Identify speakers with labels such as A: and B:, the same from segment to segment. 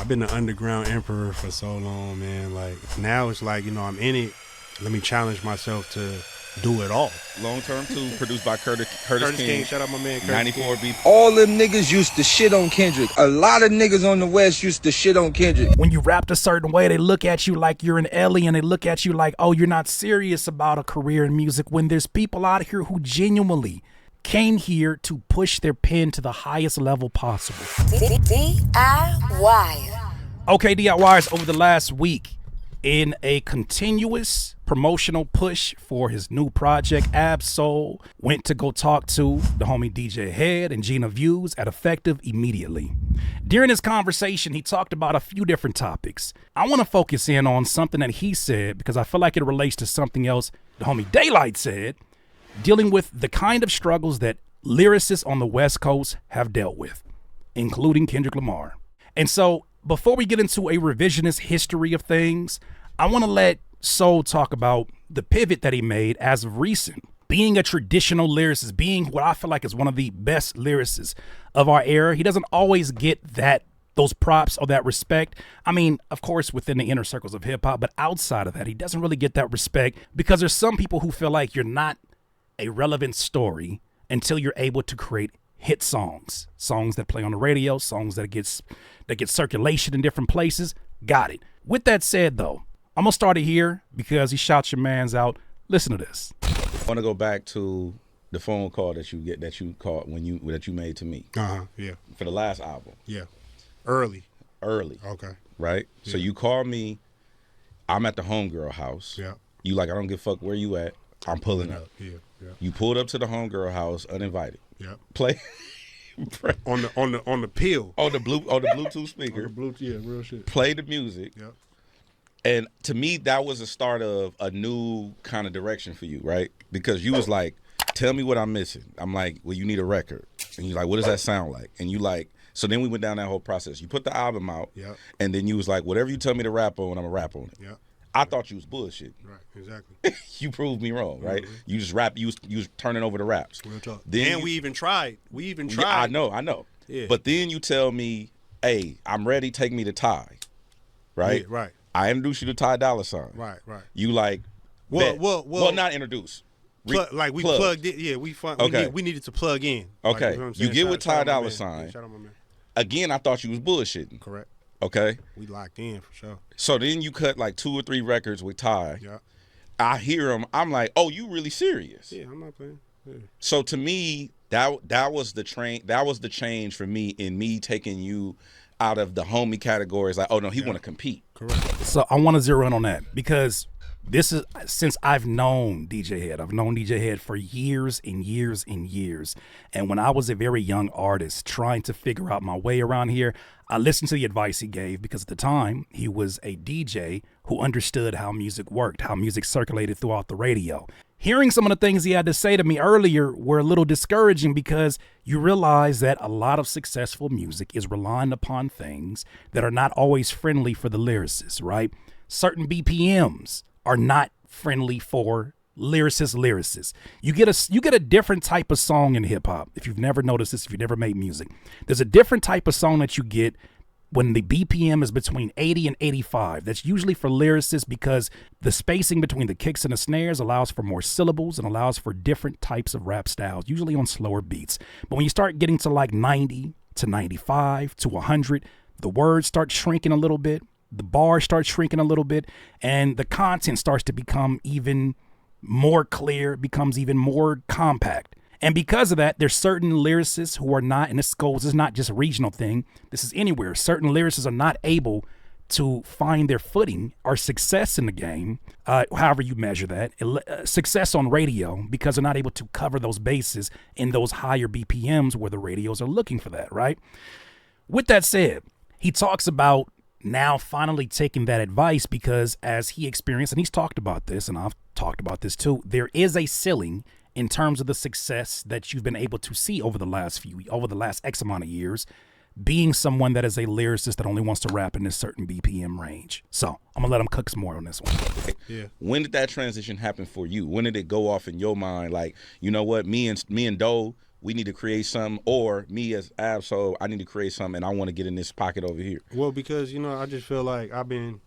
A: I've been the underground emperor for so long, man. Like now it's like, you know, I'm in it. Let me challenge myself to do it all.
B: Long Term 2, produced by Curtis King.
A: Shout out my man Curtis
B: 94
A: King.
B: beat.
C: All them niggas used to shit on Kendrick. A lot of niggas on the West used to shit on Kendrick.
D: When you rapped a certain way, they look at you like you're an alien. They look at you like, oh, you're not serious about a career in music. When there's people out here who genuinely came here to push their pen to the highest level possible.
E: DIY.
D: Okay, DIYers, over the last week, in a continuous promotional push for his new project, Ab-Soul, went to go talk to the homie DJ Head and Gina Views at Effective immediately. During his conversation, he talked about a few different topics. I want to focus in on something that he said because I feel like it relates to something else the homie Daylyt said, dealing with the kind of struggles that lyricists on the West Coast have dealt with, including Kendrick Lamar. And so, before we get into a revisionist history of things, I want to let Soul talk about the pivot that he made as of recent. Being a traditional lyricist, being what I feel like is one of the best lyricists of our era, he doesn't always get those props or that respect. I mean, of course, within the inner circles of hip hop, but outside of that, he doesn't really get that respect because there's some people who feel like you're not a relevant story until you're able to create hit songs that play on the radio, songs that get circulation in different places. Got it. With that said, though, I'm gonna start it here because he shouts your mans out. Listen to this.
B: I want to go back to the phone call that you made to me.
A: Yeah.
B: For the last album.
A: Yeah. Early.
B: Okay. Right?
A: Yeah.
B: So you call me, I'm at the homegirl house.
A: Yeah.
B: You like, I don't give a fuck where you at. I'm pulling up.
A: Yeah.
B: You pulled up to the homegirl house uninvited.
A: Yeah.
B: Play
A: on the pill.
B: On the Bluetooth speaker.
A: On the Bluetooth, yeah, real shit.
B: Play the music.
A: Yeah.
B: And to me, that was the start of a new kind of direction for you, right? Because you was like, tell me what I'm missing. I'm like, well, you need a record. And you're like, what does that sound like? And you like, so then we went down that whole process. You put the album out, and then you was like, whatever you tell me to rap on, I'm going to rap on it.
A: Yeah.
B: I thought you was bullshit.
A: Right, exactly.
B: You proved me wrong, right?
A: Mm-hmm.
B: You just rap, you was turning over the raps.
A: Real talk.
B: Then
A: we even tried.
B: Yeah, I know.
A: Yeah.
B: But then you tell me, hey, I'm ready, take me to Ty, right?
A: Yeah, right.
B: I introduced you to Ty Dolla $ign.
A: Right.
B: You like, well, not introduce.
A: We plugged in. Yeah,
B: Okay.
A: We needed to plug in.
B: Okay.
A: Like, you know what I'm saying?
B: You get with Ty Dolla $ign.
A: Yeah, shout out my man.
B: Again, I thought you was bullshitting.
A: Correct.
B: Okay.
A: We locked in for sure.
B: So then you cut like 2 or 3 records with Ty.
A: Yeah.
B: I hear him. I'm like, oh, you really serious?
A: Yeah, I'm not playing. Yeah.
B: So to me, that was the change for me in me taking you out of the homie categories. Like, oh no, he want to compete.
A: Correct.
D: So I want to zero in on that because this is since I've known DJ Head. I've known DJ Head for years and years and years. And when I was a very young artist trying to figure out my way around here, I listened to the advice he gave because at the time he was a DJ who understood how music worked, how music circulated throughout the radio. Hearing some of the things he had to say to me earlier were a little discouraging because you realize that a lot of successful music is relying upon things that are not always friendly for the lyricists, right? Certain BPMs are not friendly for lyricists. You get a different type of song in hip hop. If you've never noticed this, if you've never made music, there's a different type of song that you get when the BPM is between 80 and 85. That's usually for lyricists because the spacing between the kicks and the snares allows for more syllables and allows for different types of rap styles, usually on slower beats. But when you start getting to like 90 to 95 to 100, the words start shrinking a little bit, the bars start shrinking a little bit, and the content starts to become even more clear, becomes even more compact. And because of that, there's certain lyricists who are not, and this is not just a regional thing, this is anywhere. Certain lyricists are not able to find their footing or success in the game, however you measure that, success on radio, because they're not able to cover those bases in those higher BPMs where the radios are looking for that, right? With that said, he talks about now finally taking that advice because as he experienced, and he's talked about this, and I've talked about this too, there is a ceiling in terms of the success that you've been able to see over the last X amount of years, being someone that is a lyricist that only wants to rap in this certain BPM range. So I'm gonna let him cook some more on this one.
A: Yeah.
B: When did that transition happen for you? When did it go off in your mind? Like, you know what, me and Doe, we need to create something, or me as Ab-Soul, I need to create something, and I want to get in this pocket over here?
A: Well, because I just feel like I've been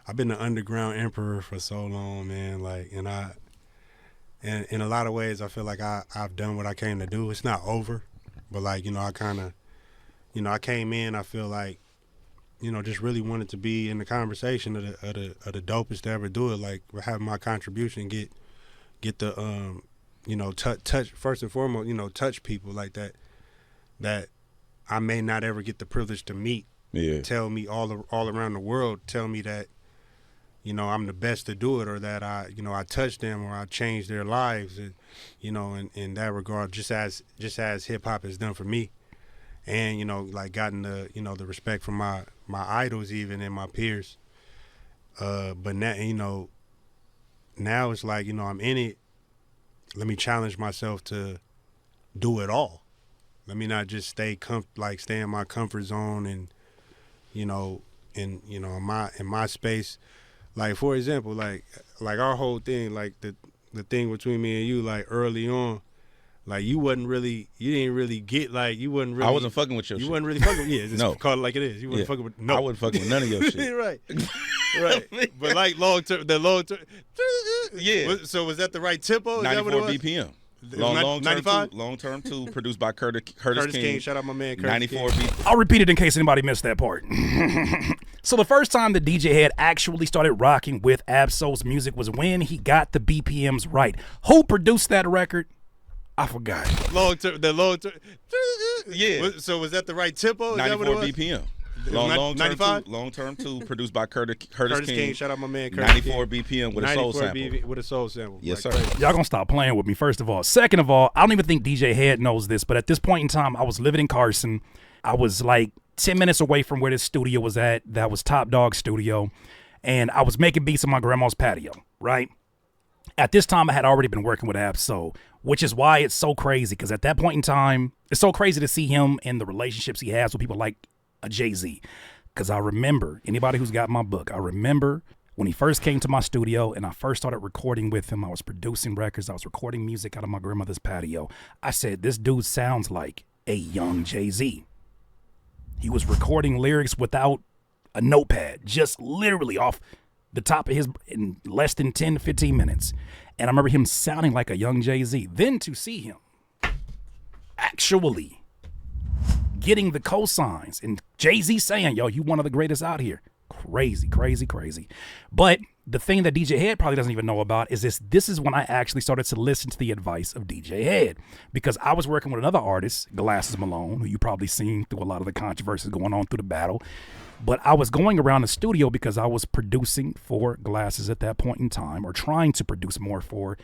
A: the underground emperor for so long, man. Like, and in a lot of ways, I feel like I've done what I came to do. It's not over, but like, I kind of, I came in. I feel like, just really wanted to be in the conversation of the dopest to ever do it. Like, have my contribution get the touch first and foremost. Touch people like that I may not ever get the privilege to meet.
B: Yeah.
A: Tell me all around the world. Tell me that I'm the best to do it, or that I touched them, or I changed their lives, and in that regard, just as hip hop has done for me, and like gotten the the respect from my idols even and my peers. But now now it's like I'm in it. Let me challenge myself to do it all. Let me not just stay in my comfort zone and in my space. Like, for example, like our whole thing, like the thing between me and you, like early on, like you didn't really get, like, you wasn't really.
B: I wasn't fucking with your shit.
A: You wasn't really fucking with, yeah, just
B: No.
A: call it like it is. You wasn't fucking with, no.
B: I wasn't fucking with none of your shit.
A: Right. But like the long term.
B: Yeah.
A: So was that the right tempo? Is that what it
B: 94
A: was?
B: BPM. Long
A: 95?
B: term two, produced by Curtis King.
A: Shout out my man Curtis
B: 94
A: King.
B: BPM.
D: I'll repeat it in case anybody missed that part. So the first time that DJ Head actually started rocking with Ab-Soul's music was when he got the BPMs right. Who produced that record? I forgot.
A: The long term.
B: Yeah.
A: So was that the right tempo? Is that what
B: 94
A: it was?
B: BPM.
A: was
B: Long
A: 95?
B: term two, produced by Curtis
A: Curtis
B: King.
A: King. Shout out my man Curtis
B: 94
A: King.
B: BPM with a soul sample.
A: With a soul sample.
B: Yes,
A: Like
B: sir.
A: crazy.
D: Y'all gonna stop playing with me, first of all. Second of all, I don't even think DJ Head knows this, but at this point in time, I was living in Carson. I was like 10 minutes away from where this studio was at. That was Top Dog Studio. And I was making beats on my grandma's patio, right? At this time, I had already been working with Ab-Soul, which is why it's so crazy, because at that point in time, it's so crazy to see him and the relationships he has with people like a Jay-Z. Because I remember, anybody who's got my book, I remember when he first came to my studio and I first started recording with him. I was producing records. I was recording music out of my grandmother's patio. I said, this dude sounds like a young Jay-Z. He was recording lyrics without a notepad, just literally off the top of his, in less than 10 to 15 minutes. And I remember him sounding like a young Jay-Z. Then to see him actually getting the cosigns and Jay-Z saying, yo, you one of the greatest out here. Crazy, crazy, crazy. But the thing that DJ Head probably doesn't even know about is this is when I actually started to listen to the advice of DJ Head, because I was working with another artist, Glasses Malone, who you probably seen through a lot of the controversies going on through the battle. But I was going around the studio because I was producing for Glasses at that point in time, or trying to produce more for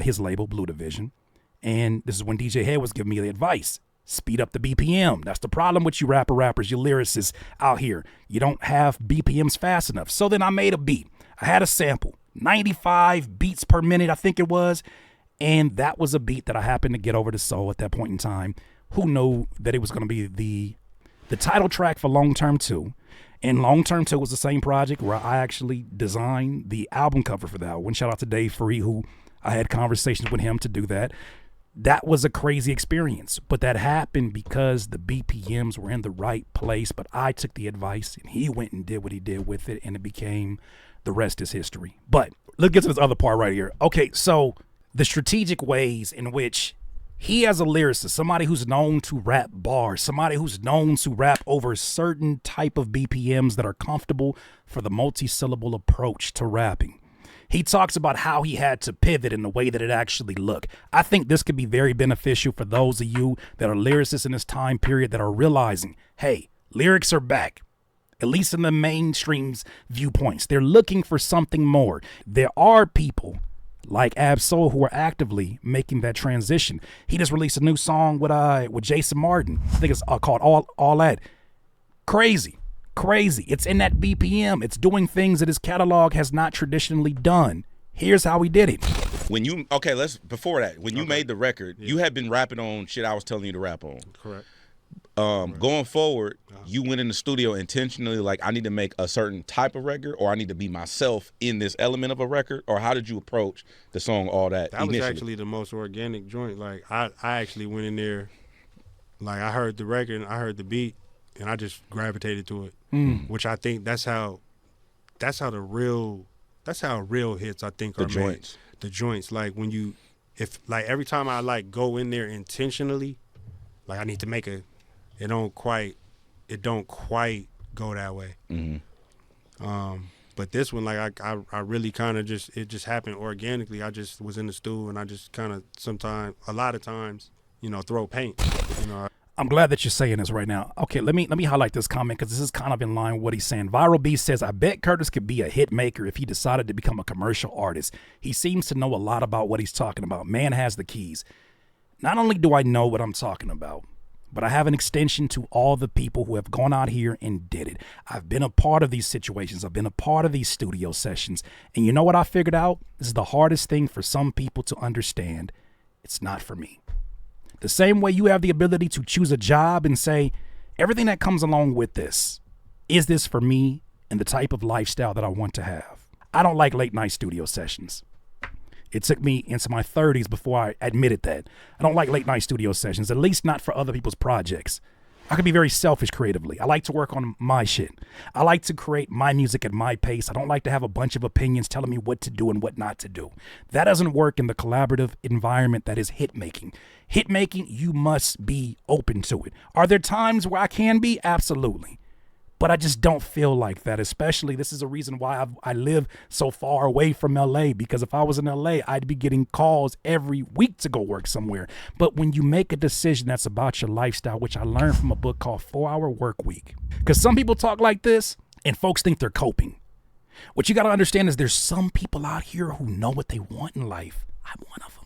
D: his label, Blue Division. And this is when DJ Head was giving me the advice. Speed up the BPM. That's the problem with you rappers, you lyricists out here. You don't have BPMs fast enough. So then I made a beat. I had a sample, 95 beats per minute, I think it was. And that was a beat that I happened to get over to Soul at that point in time. Who knew that it was going to be the title track for Long Term 2. And Long Term 2 was the same project where I actually designed the album cover for that one. Shout out to Dave Free, who I had conversations with him to do that. That was a crazy experience, but that happened because the BPMs were in the right place. But I took the advice and he went and did what he did with it, and it became, the rest is history. But let's get to this other part right here. Okay, so the strategic ways in which he, as a lyricist, somebody who's known to rap bars, somebody who's known to rap over certain type of BPMs that are comfortable for the multi-syllable approach to rapping. He talks about how he had to pivot in the way that it actually looked. I think this could be very beneficial for those of you that are lyricists in this time period that are realizing, hey, lyrics are back, at least in the mainstream's viewpoints. They're looking for something more. There are people like Ab-Soul who are actively making that transition. He just released a new song with Jason Martin. I think it's called All That. Crazy. It's in that BPM. It's doing things that his catalog has not traditionally done. Here's how he did it.
B: When you before that, when you made the record, you had been rapping on shit I was telling you to rap on.
A: Correct.
B: Going forward, you went in the studio intentionally like, I need to make a certain type of record, or I need to be myself in this element of a record, or how did you approach the song All That
A: That
B: initially?
A: was actually the most organic joint. Like I actually went in there, like I heard the record, I heard the beat, and I just gravitated to it. Which I think that's how real hits I think
B: The
A: are
B: joints.
A: made. The joints. Like when you, if like every time I like go in there intentionally, like I need to make it don't quite go that way. But this one, like I really kind of it just happened organically. I just was in the stool and I just kind of a lot of times, throw paint.
D: I'm glad that you're saying this right now. Okay, let me highlight this comment because this is kind of in line with what he's saying. Viral B says, I bet Curtis could be a hit maker if he decided to become a commercial artist. He seems to know a lot about what he's talking about. Man has the keys. Not only do I know what I'm talking about, but I have an extension to all the people who have gone out here and did it. I've been a part of these situations. I've been a part of these studio sessions. And you know what I figured out? This is the hardest thing for some people to understand. It's not for me. The same way you have the ability to choose a job and say, everything that comes along with this, is this for me and the type of lifestyle that I want to have? I don't like late night studio sessions. It took me into my 30s before I admitted that. I don't like late night studio sessions, at least not for other people's projects. I can be very selfish creatively. I like to work on my shit. I like to create my music at my pace. I don't like to have a bunch of opinions telling me what to do and what not to do. That doesn't work in the collaborative environment that is hit making. Hit making, you must be open to it. Are there times where I can be? Absolutely. But I just don't feel like that, especially this is a reason why I live so far away from LA, because if I was in LA, I'd be getting calls every week to go work somewhere. But when you make a decision that's about your lifestyle, which I learned from a book called 4-Hour Work Week, because some people talk like this and folks think they're coping. What you got to understand is there's some people out here who know what they want in life. I'm one of them.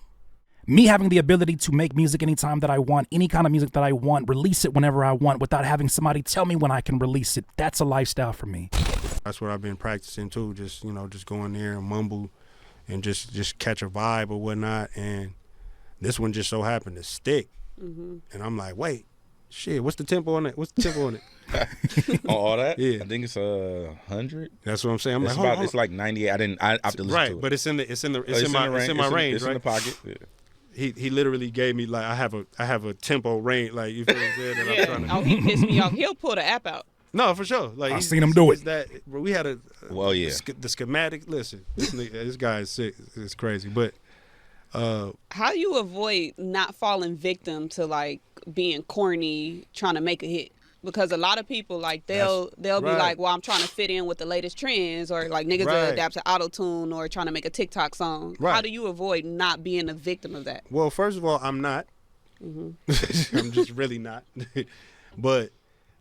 D: Me having the ability to make music anytime that I want, any kind of music that I want, release it whenever I want without having somebody tell me when I can release it. That's a lifestyle for me.
A: That's what I've been practicing too. Just, just go in there and mumble and just catch a vibe or whatnot. And this one just so happened to stick. And I'm like, wait, shit, what's the tempo on it? What's the tempo on it?
B: All that?
A: Yeah.
B: I think it's 100.
A: That's what I'm saying. I'm
B: It's
A: like, hold on.
B: it's like 98. I have to listen
A: Right,
B: to it.
A: but it's in my range,
B: It's
A: right?
B: in the pocket. Yeah.
A: He literally gave me like I have a tempo range, like you feel what I'm saying? And I'm trying to,
E: Oh, he pissed me off. He'll pull the app out.
A: no, for sure. Like
D: I seen him do it.
A: Bro, we had
B: Well, yeah.
A: the schematic. Listen, this guy is sick. It's crazy, but
E: How do you avoid not falling victim to like being corny, trying to make a hit? Because a lot of people like they'll be
A: right.
E: like, well, I'm trying to fit in with the latest trends, or like niggas will
A: Right.
E: adapt to auto-tune or trying to make a TikTok song.
A: Right.
E: How do you avoid not being a victim of that?
A: well, first of all, I'm not. I'm just really not. But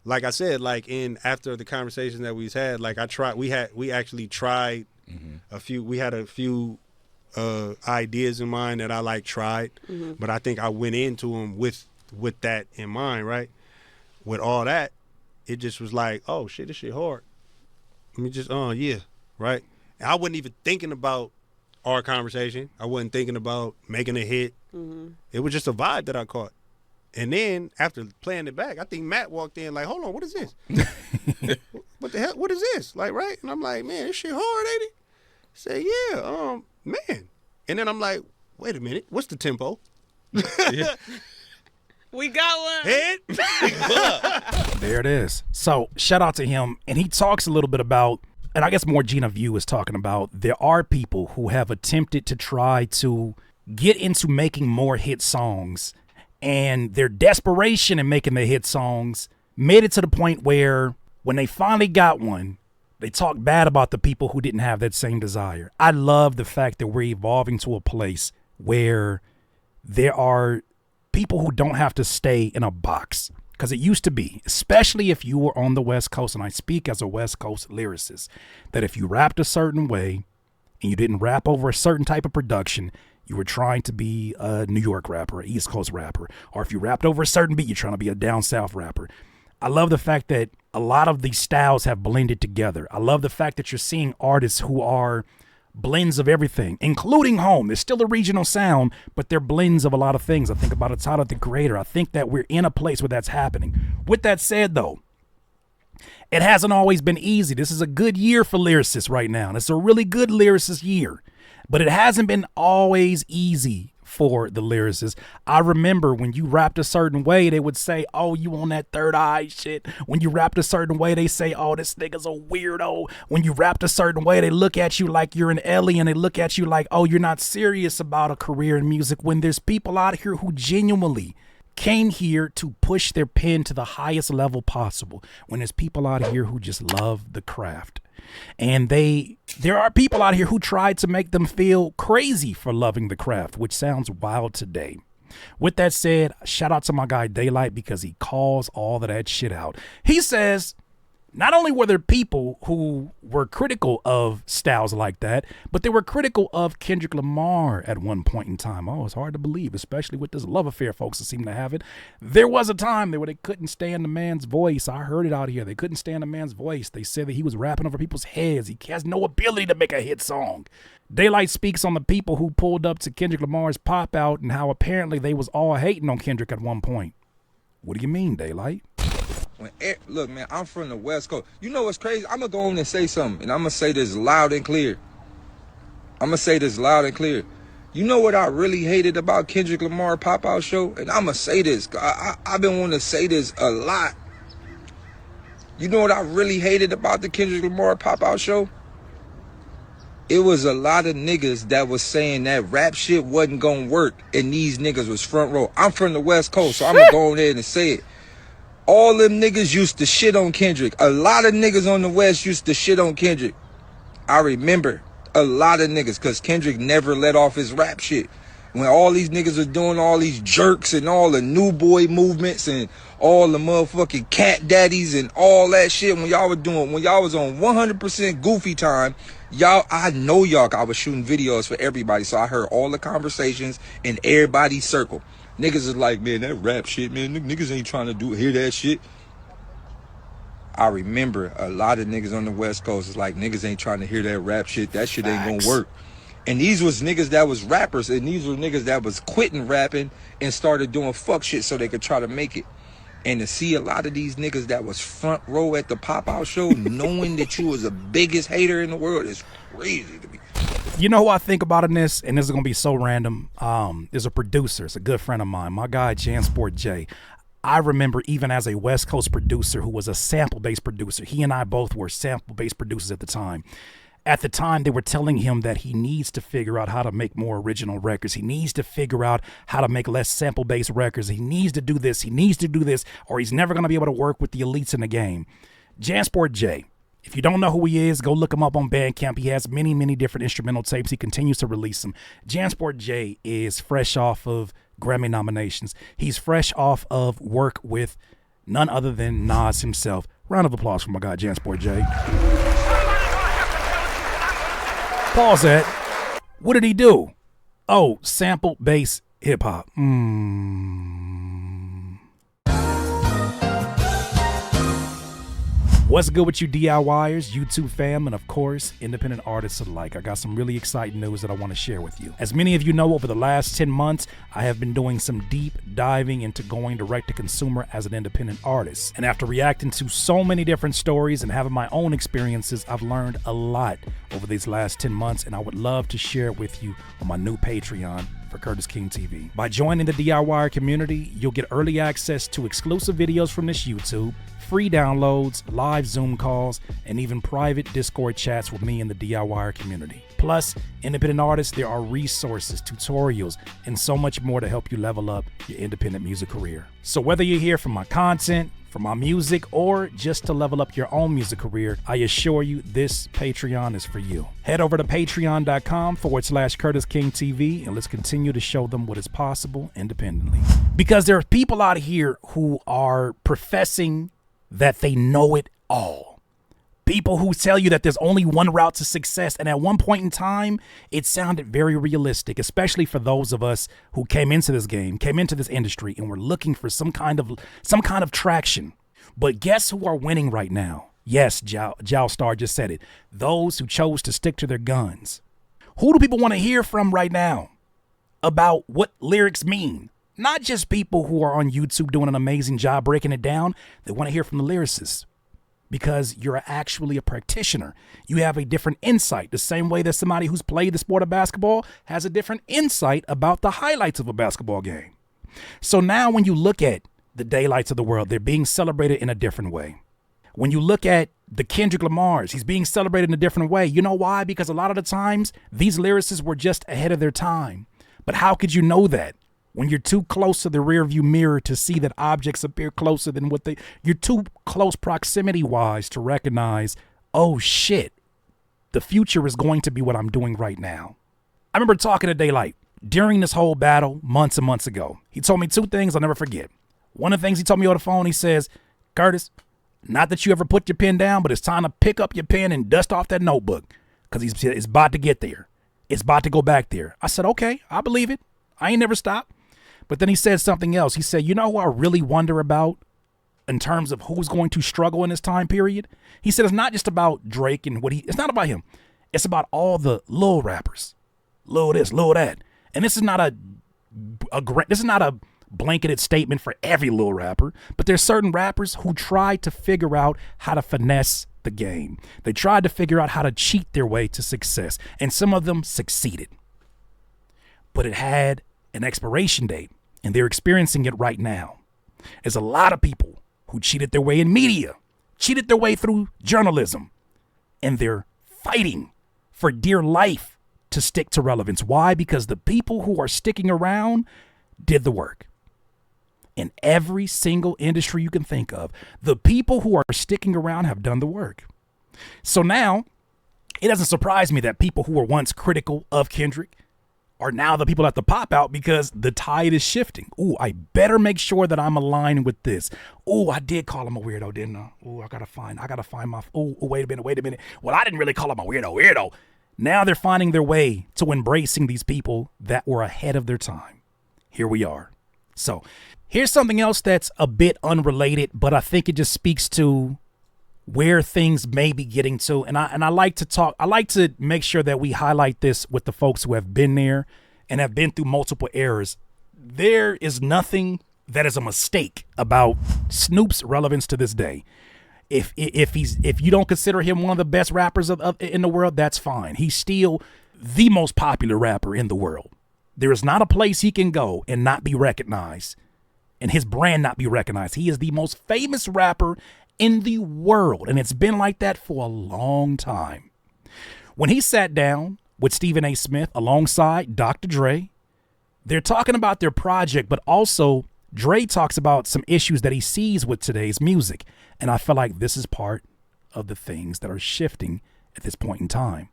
A: like I said, like after the conversations that we've had, like we actually tried a few. We had a few ideas in mind that I like tried, but I think I went into them with that in mind, right? With all that, it just was like, oh shit, this shit hard. Let me just, yeah, right? And I wasn't even thinking about our conversation. I wasn't thinking about making a hit. It was just a vibe that I caught. And then after playing it back, I think Matt walked in like, hold on, what is this? What the hell? What is this? Like, right? And I'm like, man, this shit hard, ain't it? He said, yeah, man. And then I'm like, wait a minute, what's the tempo?
E: We got one.
A: Head?
D: There it is. So shout out to him. And he talks a little bit about, and I guess more Gina View is talking about, there are people who have attempted to try to get into making more hit songs, and their desperation in making the hit songs made it to the point where when they finally got one, they talk bad about the people who didn't have that same desire. I love the fact that we're evolving to a place where there are people who don't have to stay in a box. Because it used to be, especially if you were on the West Coast, and I speak as a West Coast lyricist, that if you rapped a certain way and you didn't rap over a certain type of production, you were trying to be a New York rapper, an East Coast rapper. Or if you rapped over a certain beat, you're trying to be a down south rapper. I love the fact that a lot of these styles have blended together. I love the fact that you're seeing artists who are blends of everything, including home. There's still a regional sound, but they're blends of a lot of things. I think about Tyler the Creator. I think that we're in a place where that's happening. With that said, though, it hasn't always been easy. This is a good year for lyricists right now. And it's a really good lyricist year, but it hasn't been always easy for the lyricists. I remember when you rapped a certain way, they would say, oh, you on that third eye shit. When you rapped a certain way, they say, oh, this nigga's a weirdo. When you rapped a certain way, they look at you like you're an alien. They look at you like, oh, you're not serious about a career in music. When there's people out here who genuinely came here to push their pen to the highest level possible, when there's people out here who just love the craft. And there are people out here who tried to make them feel crazy for loving the craft, which sounds wild today. With that said, shout out to my guy Daylyt, because he calls all of that shit out. He says, not only were there people who were critical of styles like that, but they were critical of Kendrick Lamar at one point in time. Oh, it's hard to believe, especially with this love affair folks that seem to have it. There was a time there where they couldn't stand the man's voice. I heard it out here. They couldn't stand the man's voice. They said that he was rapping over people's heads. He has no ability to make a hit song. Daylyt speaks on the people who pulled up to Kendrick Lamar's pop out and how apparently they was all hating on Kendrick at one point. What do you mean, Daylyt?
C: Look, man, I'm from the West Coast. You know what's crazy? I'm going to go on and say something, and I'm going to say this loud and clear. You know what I really hated about Kendrick Lamar pop-out show? And I'm going to say this. I've been wanting to say this a lot. You know what I really hated about the Kendrick Lamar pop-out show? It was a lot of niggas that was saying that rap shit wasn't going to work, and these niggas was front row. I'm from the West Coast, so I'm going to go on there and say it. All them niggas used to shit on Kendrick. A lot of niggas on the West used to shit on Kendrick. I remember a lot of niggas, because Kendrick never let off his rap shit. When all these niggas was doing all these jerks and all the new boy movements and all the motherfucking cat daddies and all that shit, when y'all was on 100% goofy time, I was shooting videos for everybody, so I heard all the conversations in everybody's circle. Niggas is like, man, that rap shit, man, niggas ain't trying to hear that shit. I remember a lot of niggas on the West Coast is like, niggas ain't trying to hear that rap shit. That shit ain't gonna work. And these was niggas that was rappers, and these were niggas that was quitting rapping and started doing fuck shit so they could try to make it. And to see a lot of these niggas that was front row at the pop-out show, knowing that you was the biggest hater in the world, is crazy to me.
D: You know who I think about in this, and this is going to be so random, is a producer. It's a good friend of mine, my guy, Jansport J. I remember even as a West Coast producer who was a sample-based producer, he and I both were sample-based producers at the time. At the time, they were telling him that he needs to figure out how to make more original records. He needs to figure out how to make less sample-based records. He needs to do this. He needs to do this, or he's never going to be able to work with the elites in the game. Jansport J. If you don't know who he is, go look him up on Bandcamp. He has many, many different instrumental tapes. He continues to release them. Jansport J is fresh off of Grammy nominations. He's fresh off of work with none other than Nas himself. Round of applause for my guy, Jansport J. Pause that. What did he do? Oh, sample-based hip-hop. What's good with you DIYers, YouTube fam, and of course, independent artists alike? I got some really exciting news that I want to share with you. As many of you know, over the last 10 months, I have been doing some deep diving into going direct to consumer as an independent artist. And after reacting to so many different stories and having my own experiences, I've learned a lot over these last 10 months, and I would love to share it with you on my new Patreon for Curtis King TV. By joining the DIY community, you'll get early access to exclusive videos from this YouTube, free downloads, live Zoom calls, and even private Discord chats with me and the DIY community. Plus, independent artists, there are resources, tutorials, and so much more to help you level up your independent music career. So whether you're here for my content, for my music, or just to level up your own music career, I assure you this Patreon is for you. Head over to patreon.com/Curtis King TV and let's continue to show them what is possible independently. Because there are people out here who are professing that they know it all. People who tell you that there's only one route to success, and at one point in time, it sounded very realistic, especially for those of us who came into this game, came into this industry, and were looking for some kind of traction. But guess who are winning right now? Yes, Jow Star just said it. Those who chose to stick to their guns. Who do people want to hear from right now about what lyrics mean? Not just people who are on YouTube doing an amazing job breaking it down. They want to hear from the lyricists because you're actually a practitioner. You have a different insight, the same way that somebody who's played the sport of basketball has a different insight about the highlights of a basketball game. So now when you look at the Daylyts of the world, they're being celebrated in a different way. When you look at the Kendrick Lamars, he's being celebrated in a different way. You know why? Because a lot of the times, these lyricists were just ahead of their time. But how could you know that? When you're too close to the rearview mirror to see that objects appear closer than you're too close proximity-wise to recognize, oh shit, the future is going to be what I'm doing right now. I remember talking to Daylyt during this whole battle months and months ago. He told me two things I'll never forget. One of the things he told me on the phone, he says, Curtis, not that you ever put your pen down, but it's time to pick up your pen and dust off that notebook because it's about to get there. It's about to go back there. I said, okay, I believe it. I ain't never stopped. But then he said something else. He said, you know who I really wonder about in terms of who's going to struggle in this time period? He said, it's not just about Drake and it's not about him. It's about all the little rappers. Little this, little that. And this is not a blanketed statement for every little rapper, but there's certain rappers who try to figure out how to finesse the game. They tried to figure out how to cheat their way to success, and some of them succeeded. But it had an expiration date, and they're experiencing it right now. There's a lot of people who cheated their way in media, cheated their way through journalism, and they're fighting for dear life to stick to relevance. Why? Because the people who are sticking around did the work. In every single industry you can think of, the people who are sticking around have done the work. So now, it doesn't surprise me that people who were once critical of Kendrick are now the people at the pop out because the tide is shifting. Ooh, I better make sure that I'm aligned with this. Ooh, I did call him a weirdo, didn't I? Ooh, I gotta find my, wait a minute. Well, I didn't really call him a weirdo. Now they're finding their way to embracing these people that were ahead of their time. Here we are. So here's something else that's a bit unrelated, but I think it just speaks to where things may be getting to. And I like to make sure that we highlight this with the folks who have been there and have been through multiple eras. There is nothing that is a mistake about Snoop's relevance to this day. If you don't consider him one of the best rappers in the world, that's fine. He's still the most popular rapper in the world. There is not a place he can go and not be recognized and his brand not be recognized. He is the most famous rapper in the world, and it's been like that for a long time. When he sat down with Stephen A. Smith alongside Dr. Dre, they're talking about their project, but also Dre talks about some issues that he sees with today's music. And I feel like this is part of the things that are shifting at this point in time.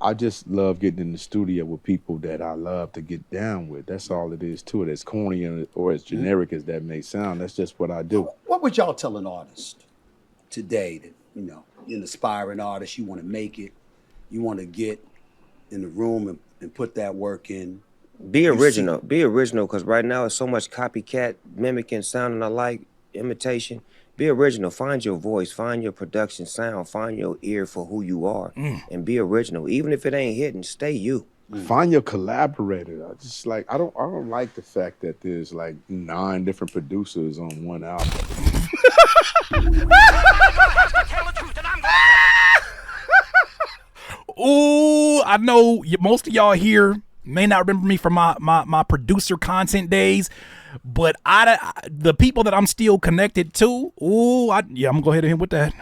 F: I just love getting in the studio with people that I love to get down with. That's all it is to it. As corny or as generic as that may sound, that's just what I do.
G: What would y'all tell an artist today that, you're an aspiring artist, you want to make it, you want to get in the room and put that work in?
H: Be original. Be original, because right now it's so much copycat, mimicking, sounding alike, imitation. Be original. Find your voice. Find your production sound. Find your ear for who you are, and be original. Even if it ain't hitting, stay you.
F: Find your collaborator. I don't like the fact that there's like 9 different producers on one album.
D: Ooh, I know most of y'all here may not remember me from my producer content days, but the people that I'm still connected to, I'm gonna go ahead and hit with that.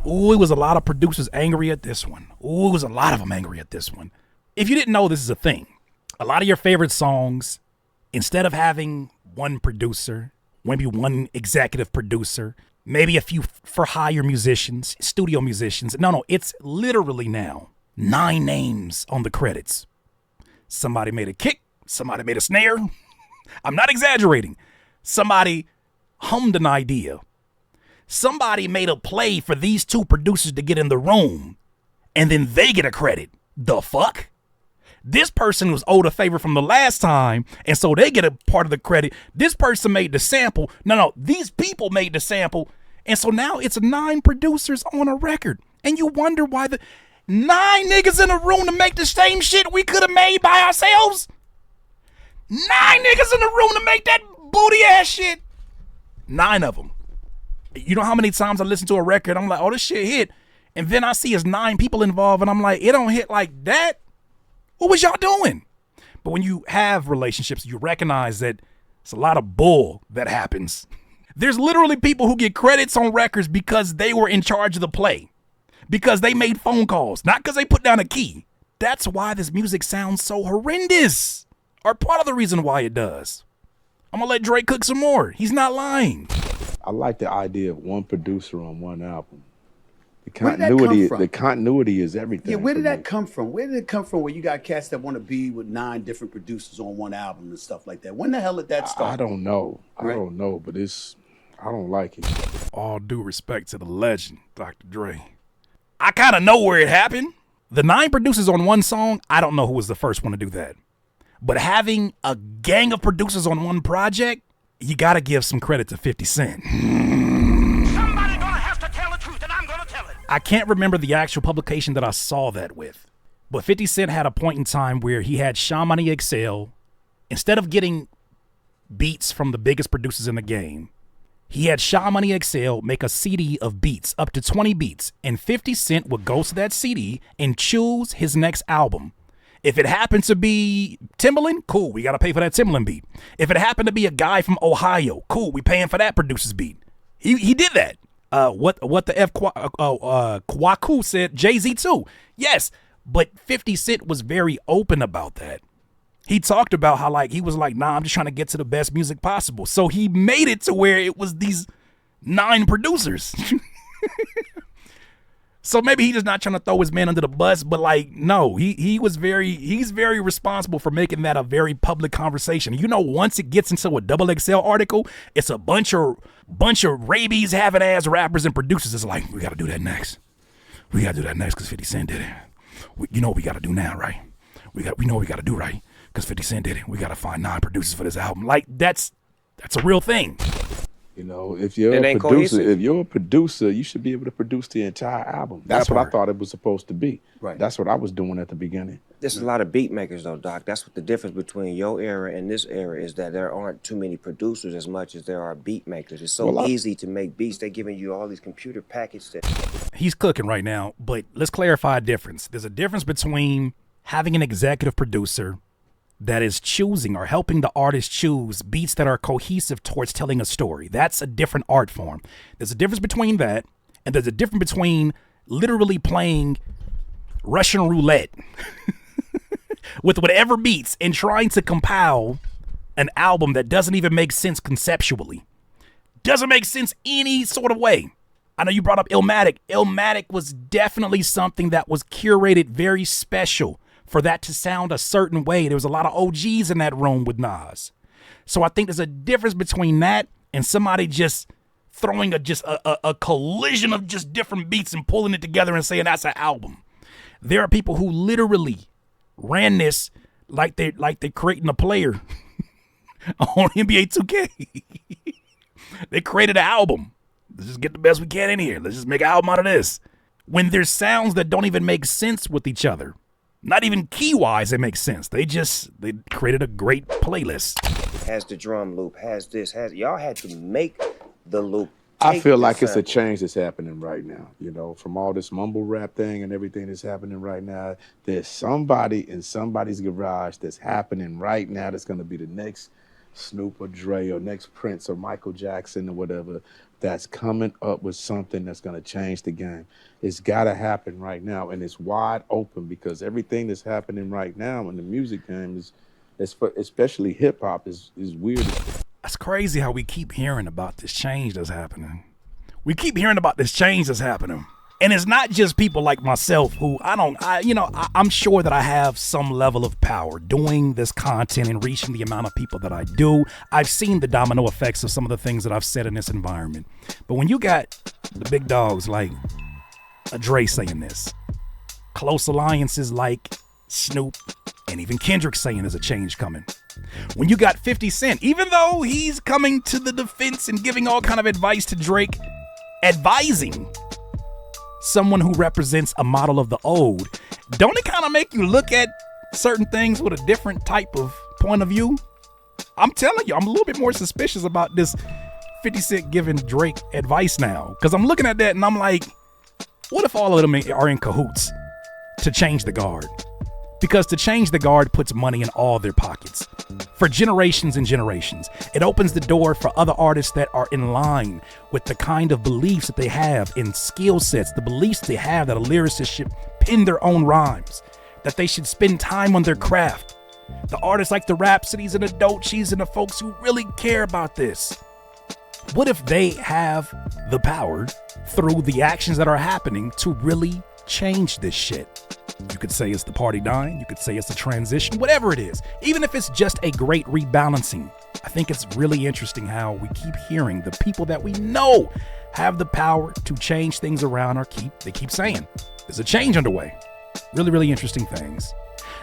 D: Ooh, it was a lot of producers angry at this one. Ooh, it was a lot of them angry at this one. If you didn't know, this is a thing. A lot of your favorite songs, instead of having one producer, maybe one executive producer, maybe a few for hire musicians, studio musicians. No, it's literally now 9 names on the credits. Somebody made a kick. Somebody made a snare. I'm not exaggerating. Somebody hummed an idea. Somebody made a play for these 2 producers to get in the room, and then they get a credit. The fuck? This person was owed a favor from the last time, and so they get a part of the credit. This person made the sample. No, these people made the sample, and so now it's 9 producers on a record. And you wonder why 9 niggas in a room to make the same shit we could have made by ourselves? 9 niggas in the room to make that booty ass shit. 9 of them. You know how many times I listen to a record, I'm like, oh, this shit hit. And then I see it's 9 people involved, and I'm like, it don't hit like that? What was y'all doing? But when you have relationships, you recognize that it's a lot of bull that happens. There's literally people who get credits on records because they were in charge of the play. Because they made phone calls, not because they put down a key. That's why this music sounds so horrendous. Or part of the reason why it does. I'm gonna let Drake cook some more. He's not lying.
F: I like the idea of one producer on one album. The
G: Where did that come
F: continuity,
G: from?
F: the continuity is everything.
G: Yeah, where did
F: for
G: that
F: me.
G: come from? Where did it come from where you got cats that want to be with 9 different producers on one album and stuff like that? When the hell did that start?
F: I don't know.
G: Right.
F: I don't know, but I don't like it.
D: All due respect to the legend, Dr. Dre. I kind of know where it happened. The 9 producers on one song, I don't know who was the first one to do that. But having a gang of producers on one project, you got to give some credit to 50 Cent.
I: Somebody gonna have to tell the truth, and I'm gonna tell it.
D: I can't remember the actual publication that I saw that with. But 50 Cent had a point in time where he had Sean Money Excel. Instead of getting beats from the biggest producers in the game, he had Sean Money Excel make a CD of beats, up to 20 beats, and 50 Cent would go to that CD and choose his next album. If it happened to be Timbaland, cool, we got to pay for that Timbaland beat. If it happened to be a guy from Ohio, cool, we paying for that producer's beat. He did that. What the F Kwaku said, Jay-Z too. Yes, but 50 Cent was very open about that. He talked about how he was like, nah, I'm just trying to get to the best music possible. So he made it to where it was these 9 producers. So maybe he's just not trying to throw his man under the bus, but no, he's very responsible for making that a very public conversation. You know, once it gets into a XXL article, it's a bunch of rabies having ass rappers and producers. It's like, we got to do that next. We got to do that next because 50 Cent did it. You know what we got to do now, right? We know what we got to do, right? Because 50 Cent did it. We got to find 9 producers for this album. That's a real thing.
F: You know, if you're
H: It
F: a
H: ain't
F: producer,
H: cohesive.
F: you should be able to produce the entire album. That's what I thought it was supposed to be.
G: Right.
F: That's what I was doing at the beginning.
H: There's a lot of beat makers though, Doc. That's what the difference between your era and this era is, that there aren't too many producers as much as there are beat makers. It's so easy to make beats. They're giving you all these computer packages that
D: He's cooking right now, but let's clarify a difference. There's a difference between having an executive producer that is choosing or helping the artist choose beats that are cohesive towards telling a story. That's a different art form. There's a difference between that, and there's a difference between literally playing Russian roulette with whatever beats and trying to compile an album that doesn't even make sense conceptually. Doesn't make sense any sort of way. I know you brought up Illmatic. Illmatic was definitely something that was curated very special for that to sound a certain way. There was a lot of OGs in that room with Nas. So I think there's a difference between that and somebody just throwing a collision of just different beats and pulling it together and saying that's an album. There are people who literally ran this like they're creating a player on NBA 2K. They created an album. Let's just get the best we can in here. Let's just make an album out of this. When there's sounds that don't even make sense with each other. Not even key-wise, it makes sense. They created a great playlist.
H: has the drum loop, has this, y'all had to make the loop.
F: I feel like it's a change that's happening right now. You know, from all this mumble rap thing and everything that's happening right now, there's somebody in somebody's garage that's happening right now that's going to be the next Snoop or Dre or next Prince or Michael Jackson or whatever that's coming up with something that's going to change the game. It's got to happen right now, and it's wide open because everything that's happening right now in the music game is especially hip hop is weird.
D: That's crazy how we keep hearing about this change that's happening. We keep hearing about this change that's happening. And it's not just people like myself who I'm sure that I have some level of power doing this content and reaching the amount of people that I do. I've seen the domino effects of some of the things that I've said in this environment. But when you got the big dogs like a Dre saying this, close alliances like Snoop, and even Kendrick saying there's a change coming. When you got 50 Cent, even though he's coming to the defense and giving all kind of advice to Drake, advising someone who represents a model of the old, don't it kind of make you look at certain things with a different type of point of view? I'm telling you, I'm a little bit more suspicious about this 50 Cent giving Drake advice now, because I'm looking at that and I'm like, what if all of them are in cahoots to change the guard? Because to change the guard puts money in all their pockets for generations and generations. It opens the door for other artists that are in line with the kind of beliefs that they have in skill sets, the beliefs they have that a lyricist should pen their own rhymes, that they should spend time on their craft. The artists like the Rhapsodies and the Dolces and the folks who really care about this. What if they have the power through the actions that are happening to really change this shit? You could say it's the party dying. You could say it's a transition, whatever it is. Even if it's just a great rebalancing, I think it's really interesting how we keep hearing the people that we know have the power to change things around they keep saying there's a change underway. Really, really interesting things.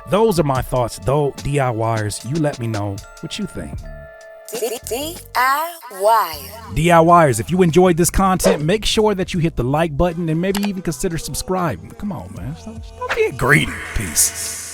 D: Those are my thoughts, though. DIYers, you let me know what you think. DIYers, if you enjoyed this content, make sure that you hit the like button and maybe even consider subscribing. Come on, man. Don't be greedy. Peace.